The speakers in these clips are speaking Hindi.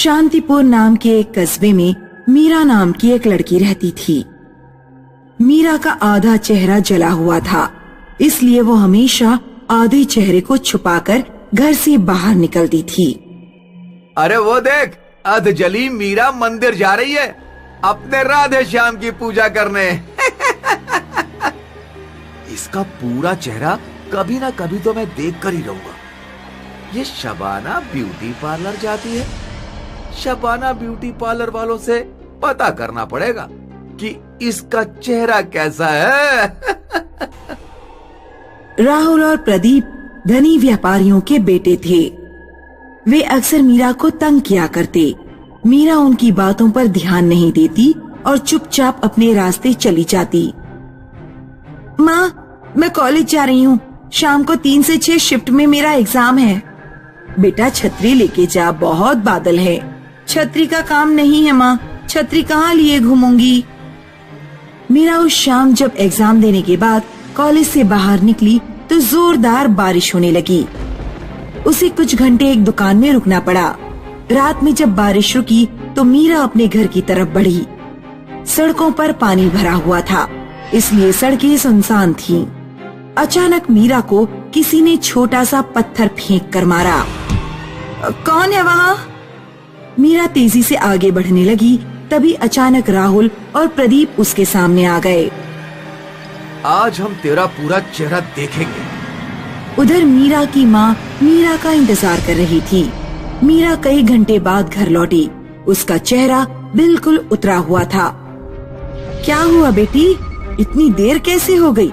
शांतिपुर नाम के एक कस्बे में मीरा नाम की एक लड़की रहती थी। मीरा का आधा चेहरा जला हुआ था, इसलिए वो हमेशा आधे चेहरे को छुपाकर घर से बाहर निकलती थी। अरे वो देख, अधजली मीरा मंदिर जा रही है अपने राधे श्याम की पूजा करने। इसका पूरा चेहरा कभी ना कभी तो मैं देख कर ही रहूंगा। ये शबाना ब्यूटी पार्लर जाती है। शबाना ब्यूटी पार्लर वालों से पता करना पड़ेगा कि इसका चेहरा कैसा है। राहुल और प्रदीप धनी व्यापारियों के बेटे थे। वे अक्सर मीरा को तंग किया करते। मीरा उनकी बातों पर ध्यान नहीं देती और चुपचाप अपने रास्ते चली जाती। माँ, मैं कॉलेज जा रही हूँ। शाम को 3 से 6 शिफ्ट में मेरा एग्जाम है। बेटा छतरी लेके जा, बहुत बादल है। छतरी का काम नहीं है माँ, छतरी कहाँ लिए घूमूंगी। मीरा उस शाम जब एग्जाम देने के बाद कॉलेज से बाहर निकली तो जोरदार बारिश होने लगी। उसे कुछ घंटे एक दुकान में रुकना पड़ा। रात में जब बारिश रुकी तो मीरा अपने घर की तरफ बढ़ी। सड़कों पर पानी भरा हुआ था, इसलिए सड़कें सुनसान थीं। अचानक मीरा को किसी ने छोटा सा पत्थर फेंक कर मारा। कौन है वहाँ? मीरा तेजी से आगे बढ़ने लगी, तभी अचानक राहुल और प्रदीप उसके सामने आ गए। आज हम तेरा पूरा चेहरा देखेंगे। उधर मीरा की माँ मीरा का इंतजार कर रही थी। मीरा कई घंटे बाद घर लौटी। उसका चेहरा बिल्कुल उतरा हुआ था। क्या हुआ बेटी, इतनी देर कैसे हो गई?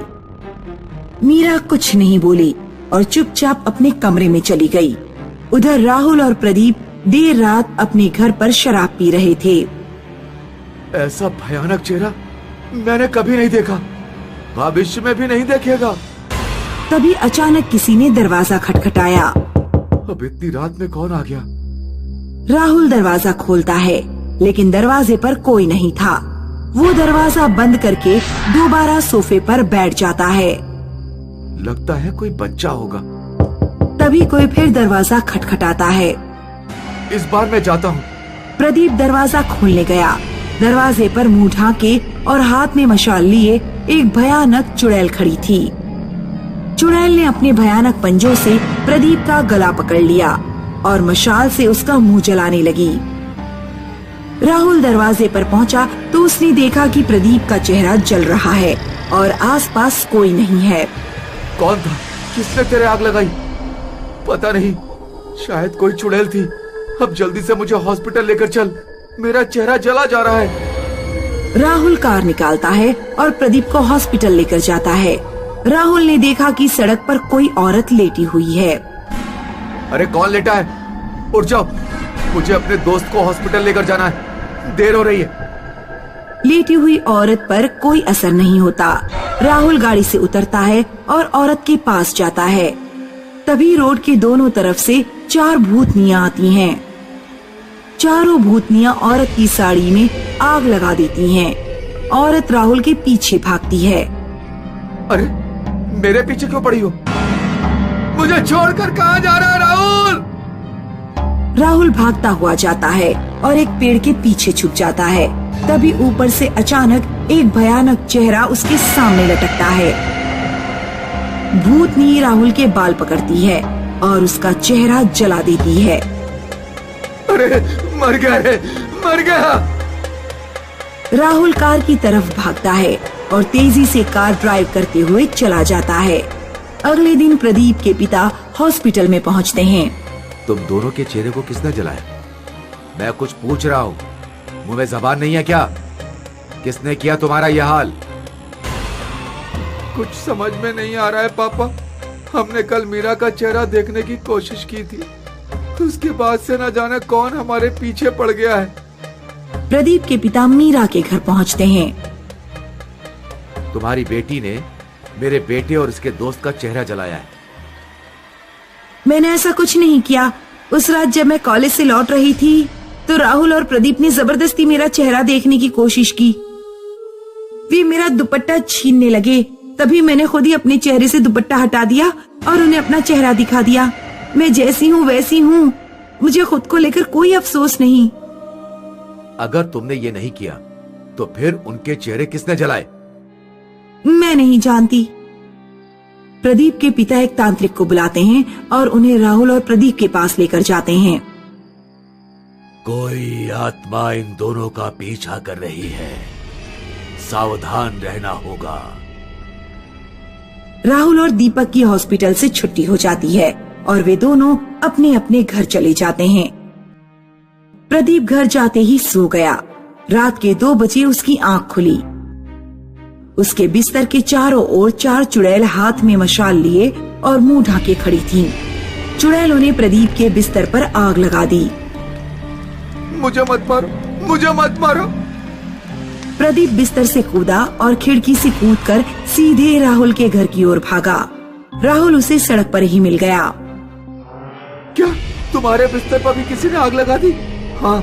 मीरा कुछ नहीं बोली और चुपचाप अपने कमरे में चली गई। उधर राहुल और प्रदीप देर रात अपने घर पर शराब पी रहे थे। ऐसा भयानक चेहरा मैंने कभी नहीं देखा, भविष्य में भी नहीं देखेगा। तभी अचानक किसी ने दरवाजा खटखटाया। अब इतनी रात में कौन आ गया? राहुल दरवाजा खोलता है, लेकिन दरवाजे पर कोई नहीं था। वो दरवाजा बंद करके दोबारा सोफे पर बैठ जाता है। लगता है कोई बच्चा होगा। तभी कोई फिर दरवाजा खटखटाता है। इस बार मैं जाता हूँ। प्रदीप दरवाजा खोलने गया। दरवाजे पर मुंह ढांके और हाथ में मशाल लिए एक भयानक चुड़ैल खड़ी थी। चुड़ैल ने अपने भयानक पंजों से प्रदीप का गला पकड़ लिया और मशाल से उसका मुंह जलाने लगी। राहुल दरवाजे पर पहुंचा तो उसने देखा कि प्रदीप का चेहरा जल रहा है और आसपास कोई नहीं है। कौन था? किसने तेरे आग लगाई? पता नहीं, शायद कोई चुड़ैल थी। अब जल्दी से मुझे हॉस्पिटल लेकर चल, मेरा चेहरा जला जा रहा है। राहुल कार निकालता है और प्रदीप को हॉस्पिटल लेकर जाता है। राहुल ने देखा कि सड़क पर कोई औरत लेटी हुई है। अरे कौन लेटा है? उठ जाओ, मुझे अपने दोस्त को हॉस्पिटल लेकर जाना है, देर हो रही है। लेटी हुई औरत पर कोई असर नहीं होता। राहुल गाड़ी से उतरता है और औरत के पास जाता है। तभी रोड के दोनों तरफ से 4 भूतनियां आती हैं। चारों भूतनियां औरत की साड़ी में आग लगा देती हैं। औरत राहुल के पीछे भागती है। अरे मेरे पीछे क्यों पड़ी हो? मुझे छोड़कर कहाँ जा रहा है राहुल? राहुल भागता हुआ जाता है और एक पेड़ के पीछे छुप जाता है। तभी ऊपर से अचानक एक भयानक चेहरा उसके सामने लटकता है। भूतनी राहुल के बाल पकड़ती है और उसका चेहरा जला देती है। अरे मर गया रे, मर गया। राहुल कार की तरफ भागता है और तेजी से कार ड्राइव करते हुए चला जाता है। अगले दिन प्रदीप के पिता हॉस्पिटल में पहुंचते हैं। तुम दोनों के चेहरे को किसने जलाया? मैं कुछ पूछ रहा हूँ, मुंह में जबान नहीं है क्या? किसने किया तुम्हारा यह हाल? कुछ समझ में नहीं आ रहा है पापा। हमने कल मीरा का चेहरा देखने की कोशिश की थी, उसके बाद से न जाने कौन हमारे पीछे पड़ गया है। प्रदीप के पिता मीरा के घर पहुंचते हैं। तुम्हारी बेटी ने मेरे बेटे और इसके दोस्त का चेहरा जलाया है। मैंने ऐसा कुछ नहीं किया। उस रात जब मैं कॉलेज से लौट रही थी तो राहुल और प्रदीप ने जबरदस्ती मेरा चेहरा देखने की कोशिश की। वे मेरा दुपट्टा छीनने लगे, तभी मैंने खुद ही अपने चेहरे से दुपट्टा हटा दिया और उन्हें अपना चेहरा दिखा दिया। मैं जैसी हूँ वैसी हूँ। मुझे खुद को लेकर कोई अफसोस नहीं। अगर तुमने ये नहीं किया तो फिर उनके चेहरे किसने जलाए? मैं नहीं जानती। प्रदीप के पिता एक तांत्रिक को बुलाते हैं और उन्हें राहुल और प्रदीप के पास लेकर जाते हैं। कोई आत्मा इन दोनों का पीछा कर रही है, सावधान रहना होगा। राहुल और दीपक की हॉस्पिटल से छुट्टी हो जाती है और वे दोनों अपने अपने घर चले जाते हैं। प्रदीप घर जाते ही सो गया। रात के 2 बजे उसकी आंख खुली। उसके बिस्तर के चारों ओर 4 चुड़ैल हाथ में मशाल लिए और मुंह ढाके खड़ी थीं। चुड़ैलों ने प्रदीप के बिस्तर पर आग लगा दी। मुझे मत मारो, मुझे मत मारो। प्रदीप बिस्तर से कूदा और खिड़की से कूदकर सीधे राहुल के घर की ओर भागा। राहुल उसे सड़क पर ही मिल गया। क्या तुम्हारे बिस्तर पर भी किसी ने आग लगा दी? हाँ।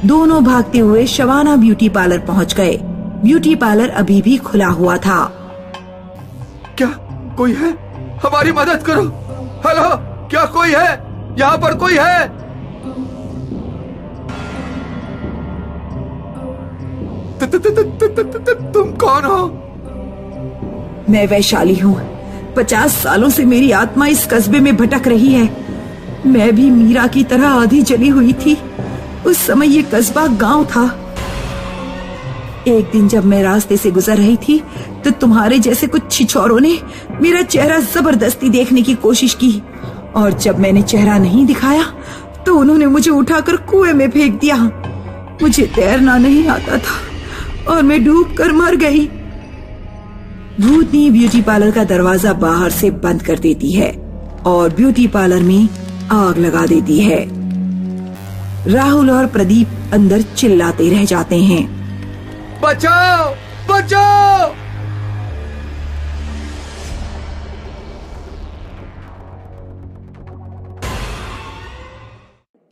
दोनों भागते हुए शबाना ब्यूटी पार्लर पहुंच गए। ब्यूटी पार्लर अभी भी खुला हुआ था। क्या कोई है? हमारी मदद करो। हेलो, क्या कोई है? यहाँ पर कोई है? तुम कौन हो? मैं वैशाली हूँ। 50 सालों से मेरी आत्मा इस कस्बे में भटक रही है। मैं भी मीरा की तरह आधी जली हुई थी। उस समय ये कस्बा गांव था। एक दिन जब मैं रास्ते से गुजर रही थी तो तुम्हारे जैसे कुछ छिछोरों ने मेरा चेहरा जबरदस्ती देखने की कोशिश की, और जब मैंने चेहरा नहीं दिखाया तो उन्होंने मुझे उठाकर कुएं में फेंक दिया। मुझे तैरना नहीं आता था और मैं डूबकर मर गई। भूतनी ब्यूटी पार्लर का दरवाजा बाहर से बंद कर देती है और ब्यूटी पार्लर में आग लगा देती है। राहुल और प्रदीप अंदर चिल्लाते रह जाते हैं, बचाओ, बचाओ।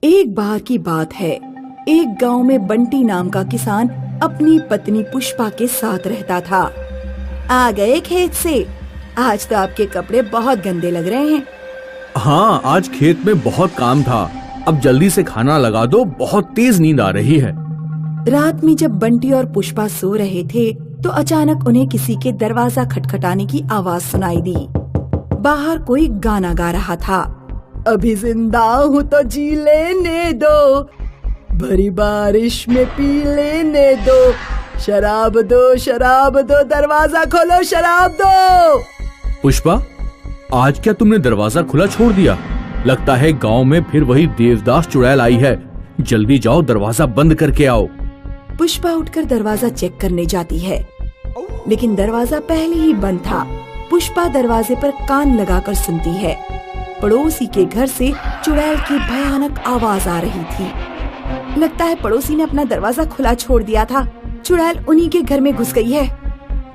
एक बार की बात है, एक गांव में बंटी नाम का किसान अपनी पत्नी पुष्पा के साथ रहता था। आ गए खेत से? आज तो आपके कपड़े बहुत गंदे लग रहे हैं। हाँ, आज खेत में बहुत काम था। अब जल्दी से खाना लगा दो, बहुत तेज नींद आ रही है। रात में जब बंटी और पुष्पा सो रहे थे तो अचानक उन्हें किसी के दरवाजा खटखटाने की आवाज सुनाई दी। बाहर कोई गाना गा रहा था। अभी जिंदा हूँ तो जी लेने दो, भरी बारिश में पी लेने दो, शराब दो, शराब दो, दरवाजा खोलो, शराब दो। पुष्पा, आज क्या तुमने दरवाजा खुला छोड़ दिया? लगता है गांव में फिर वही देवदास चुड़ैल आई है। जल्दी जाओ, दरवाजा बंद करके आओ। पुष्पा उठकर दरवाजा चेक करने जाती है, लेकिन दरवाजा पहले ही बंद था। पुष्पा दरवाजे पर कान लगाकर सुनती है। पड़ोसी के घर से चुड़ैल की भयानक आवाज आ रही थी। लगता है पड़ोसी ने अपना दरवाजा खुला छोड़ दिया था। चुड़ैल उन्हीं के घर में घुस गई है।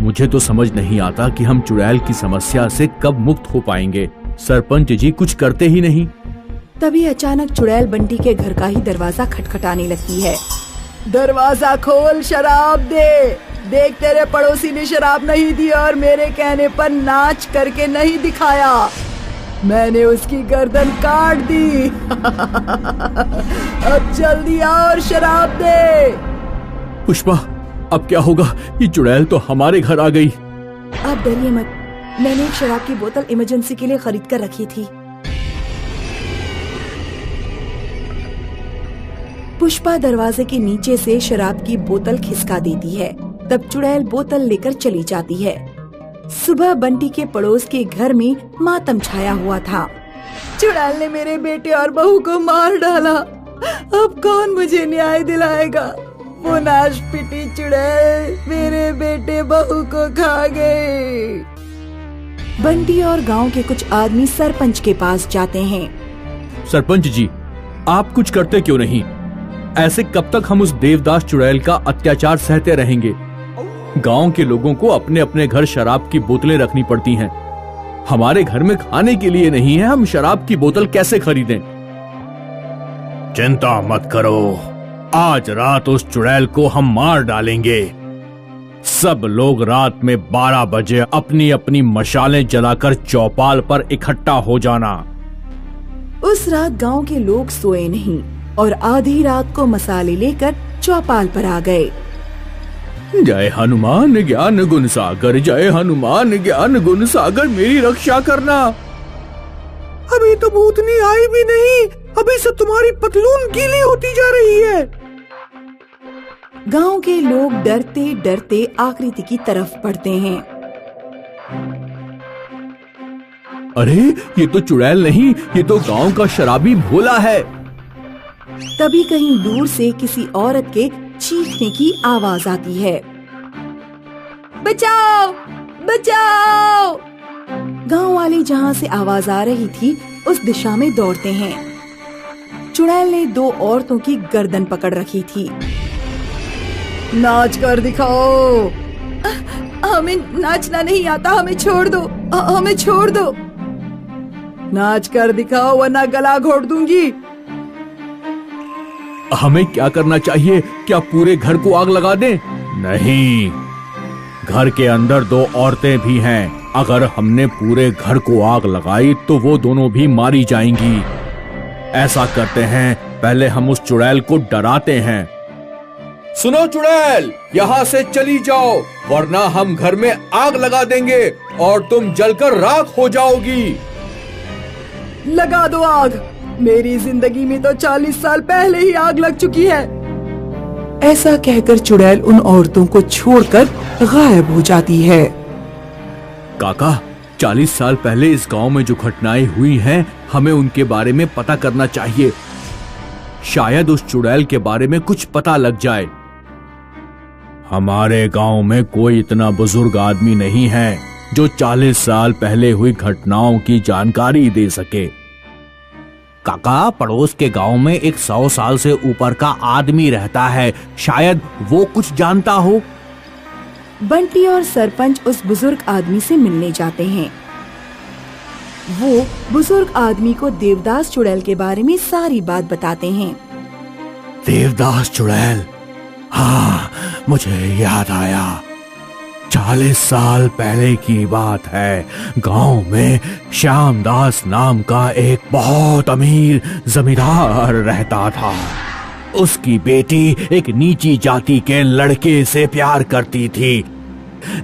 मुझे तो समझ नहीं आता कि हम चुड़ैल की समस्या से कब मुक्त हो पाएंगे। सरपंच जी कुछ करते ही नहीं। तभी अचानक चुड़ैल बंटी के घर का ही दरवाजा खटखटाने लगती है। दरवाजा खोल, शराब दे। देख, तेरे पड़ोसी ने शराब नहीं दी और मेरे कहने पर नाच करके नहीं दिखाया। मैंने उसकी गर्दन काट दी। अब जल्दी आ और शराब दे। पुष्पा, अब क्या होगा? ये चुड़ैल तो हमारे घर आ गई। आप डरिए मत, मैंने एक शराब की बोतल इमरजेंसी के लिए खरीद कर रखी थी। पुष्पा दरवाजे के नीचे से शराब की बोतल खिसका देती है। तब चुड़ैल बोतल लेकर चली जाती है। सुबह बंटी के पड़ोस के घर में मातम छाया हुआ था। चुड़ैल ने मेरे बेटे और बहू को मार डाला। अब कौन मुझे न्याय दिलाएगा? वो नाशपिटी चुड़ैल मेरे बेटे बहू को खा गई। बंटी और गांव के कुछ आदमी सरपंच के पास जाते हैं। सरपंच जी, आप कुछ करते क्यों नहीं? ऐसे कब तक हम उस देवदास चुड़ैल का अत्याचार सहते रहेंगे? गांव के लोगों को अपने अपने घर शराब की बोतलें रखनी पड़ती हैं। हमारे घर में खाने के लिए नहीं है, हम शराब की बोतल कैसे खरीदें? चिंता मत करो, आज रात उस चुड़ैल को हम मार डालेंगे। सब लोग रात में 12 बजे अपनी अपनी मशालें जलाकर चौपाल पर इकट्ठा हो जाना। उस रात गांव के लोग सोए नहीं और आधी रात को मसाले लेकर चौपाल पर आ गए। जय हनुमान ज्ञान गुण सागर, जय हनुमान ज्ञान गुण सागर, मेरी रक्षा करना। अभी तो भूतनी आई भी नहीं, अभी से तुम्हारी पतलून गीली होती जा रही है। गांव के लोग डरते डरते आकृति की तरफ बढ़ते हैं। अरे ये तो चुड़ैल नहीं, ये तो गांव का शराबी भोला है। तभी कहीं दूर से किसी औरत के चीखने की आवाज आती है। बचाओ बचाओ! गांव वाले जहां से आवाज आ रही थी उस दिशा में दौड़ते हैं। चुड़ैल ने दो औरतों की गर्दन पकड़ रखी थी। नाच कर दिखाओ। हमें नाचना नहीं आता, हमें छोड़ दो, हमें छोड़ दो। नाच कर दिखाओ वरना गला घोट दूंगी। हमें क्या करना चाहिए? क्या पूरे घर को आग लगा दें? नहीं, घर के अंदर दो औरतें भी हैं। अगर हमने पूरे घर को आग लगाई तो वो दोनों भी मारी जाएंगी। ऐसा करते हैं, पहले हम उस चुड़ैल को डराते हैं। सुनो चुड़ैल, यहाँ से चली जाओ वरना हम घर में आग लगा देंगे और तुम जलकर राख हो जाओगी। लगा दो आग। मेरी जिंदगी में तो 40 साल पहले ही आग लग चुकी है। ऐसा कहकर चुड़ैल उन औरतों को छोड़कर गायब हो जाती है। काका, 40 साल पहले इस गांव में जो घटनाएं हुई हैं, हमें उनके बारे में पता करना चाहिए। शायद उस चुड़ैल के बारे में कुछ पता लग जाए। हमारे गांव में कोई इतना बुजुर्ग आदमी नहीं है जो 40 साल पहले हुई घटनाओं की जानकारी दे सके। काका, पड़ोस के गांव में एक 100 साल से ऊपर का आदमी रहता है, शायद वो कुछ जानता हो। बंटी और सरपंच उस बुजुर्ग आदमी से मिलने जाते हैं। वो बुजुर्ग आदमी को देवदास चुड़ैल के बारे में सारी बात बताते हैं। देवदास चुड़ैल, हाँ मुझे याद आया। 40 साल पहले की बात है। गांव में श्यामदास नाम का एक बहुत अमीर जमींदार रहता था। उसकी बेटी एक नीची जाति के लड़के से प्यार करती थी।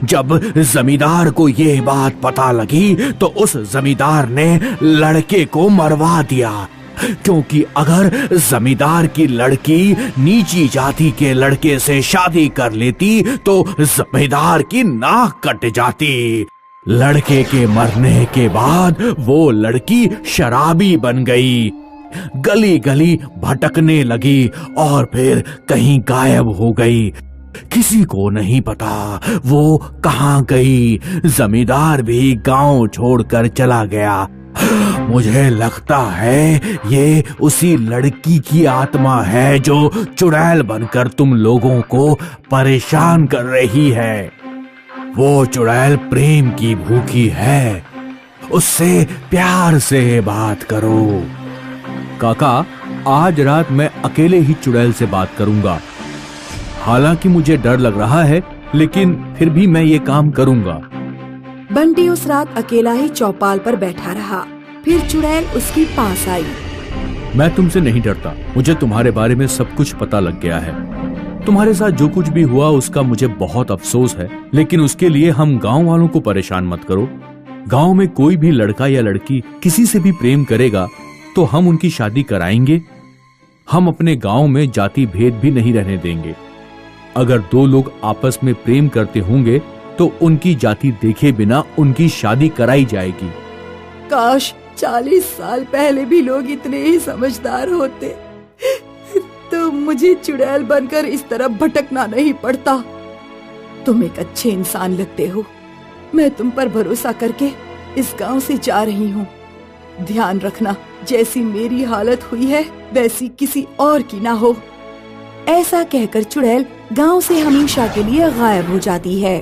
जब जमींदार को ये बात पता लगी तो उस जमींदार ने लड़के को मरवा दिया, क्योंकि अगर जमींदार की लड़की नीची जाति के लड़के से शादी कर लेती तो जमींदार की नाक कट जाती। लड़के के मरने के बाद वो लड़की शराबी बन गई, गली गली भटकने लगी और फिर कहीं गायब हो गई। किसी को नहीं पता वो कहाँ गई। जमींदार भी गांव छोड़कर चला गया। मुझे लगता है ये उसी लड़की की आत्मा है जो चुड़ैल बनकर तुम लोगों को परेशान कर रही है। वो चुड़ैल प्रेम की भूखी है, उससे प्यार से बात करो। काका, आज रात मैं अकेले ही चुड़ैल से बात करूंगा। हालांकि मुझे डर लग रहा है, लेकिन फिर भी मैं ये काम करूंगा। बंटी उस रात अकेला ही चौपाल पर बैठा रहा। फिर चुड़ैल उसके पास आई। मैं तुमसे नहीं डरता, मुझे तुम्हारे बारे में सब कुछ पता लग गया है। तुम्हारे साथ जो कुछ भी हुआ उसका मुझे बहुत अफसोस है, लेकिन उसके लिए हम गांव वालों को परेशान मत करो। गांव में कोई भी लड़का या लड़की किसी से भी प्रेम करेगा तो हम उनकी शादी कराएंगे। हम अपने गांव में जाति भेद भी नहीं रहने देंगे। अगर दो लोग आपस में प्रेम करते होंगे तो उनकी जाति देखे बिना उनकी शादी कराई जाएगी। काश 40 साल पहले भी लोग इतने ही समझदार होते तो मुझे चुड़ैल बनकर इस तरह भटकना नहीं पड़ता। तुम एक अच्छे इंसान लगते हो। मैं तुम पर भरोसा करके इस गांव से जा रही हूँ। ध्यान रखना, जैसी मेरी हालत हुई है वैसी किसी और की ना हो। ऐसा कहकर चुड़ैल गांव से हमेशा के लिए गायब हो जाती है।